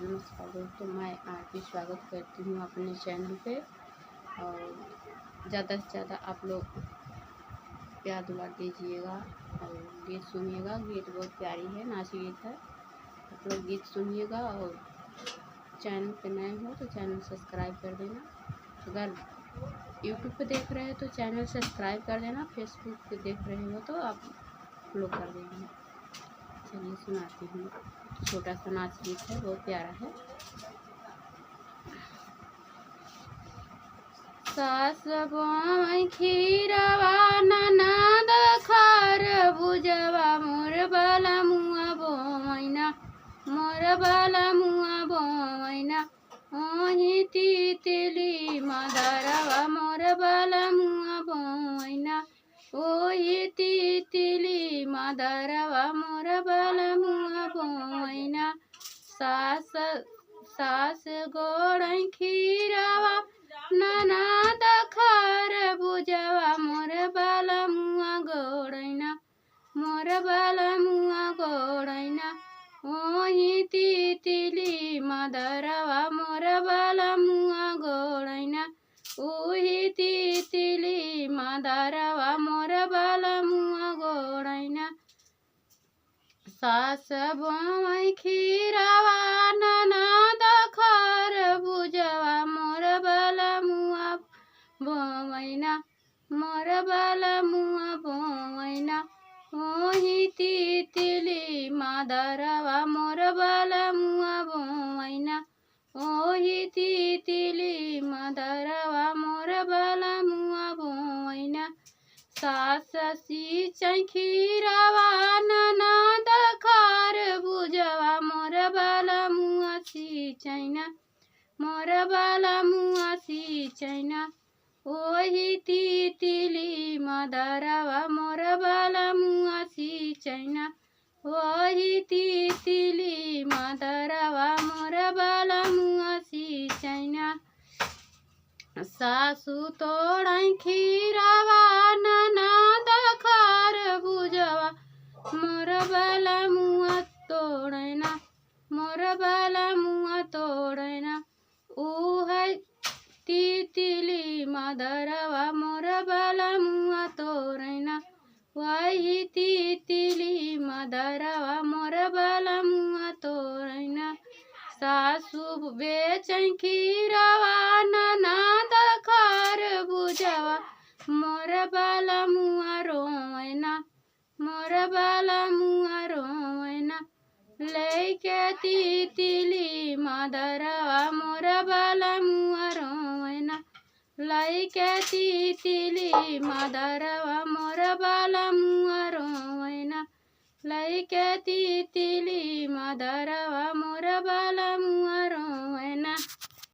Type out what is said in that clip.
नमस्कार दोस्तों, मैं आरती स्वागत करती हूँ अपने चैनल पे। और ज़्यादा से ज़्यादा आप लोग प्यार दुलार दीजिएगा और गीत सुनिएगा। गीत बहुत प्यारी है, नाची गीत है। आप लोग गीत सुनिएगा और चैनल पे नए हो तो चैनल सब्सक्राइब कर देना। अगर यूट्यूब पे देख रहे हो तो चैनल सब्सक्राइब कर देना। फेसबुक पे देख रहे हो तो आप फॉलो कर देना। चलिए सुनाती हूँ। छोटा सा नाच गीत है, बहुत प्यारा है। सास बोई खीरवा ननद खार बुझवा मोर बाला मुआ बोइना, मोर बाला मुआ बोइना। ओही तितली मदरवा मोर बाला मुआ बोइना, ओही तितली मदरवा मोर बाला मुआ बोइना। सास सास गोड़ै खीरवा ननद खार बुझवा मोर बाला मुआ गोड़ैना, मोर बाला मुआ गोड़ैना। ओही तितली मदरवा मोर बाला मुआ गोड़ैना, ओही तितली मदरवा मोर बाला मुआ गोड़ैना। सास बोई खीरवा ननद खार बुझवा मोर बाला मुआ बोइना, मोर बाला मुआ बोइना। ओही तितली मदरवा मोर बाला मुआ बोइना, ओही तितली मदरवा मोर बाला मुआ बोइना। सास सिंचै खीरवा ननद खार बुझवा मोर बाला मुआ सिंचैना, मोर बाला मुआ सिंचैना। ओही तितली मदरवा मोर बाला मुआ सिंचैना, ओही तितली मदरवा मोर बाला मुआ सिंचैना। सासु तोड़ै खीरवा ननद खार बुझवा मोर बाला मुआ तोड़ैना, मोर बाला मुआ तोड़ैना। उहै तितली मदरवा मोर बाला मुआ तोड़ैना, वही तितली मदरवा मोर बाला मुआ तोड़ैना। सासु बेचै खीरवा ननद खार बुझवा मोर बाला मुआ रोइना, मोर बाला मुआ रोइना। लैके तितली मदरवा मोर बाला मुआ रोइना, लैके तितली मदरवा मोर बाला मुआ रोइना, लैके तितली मदरवा मोर बाला मुआ रोइना।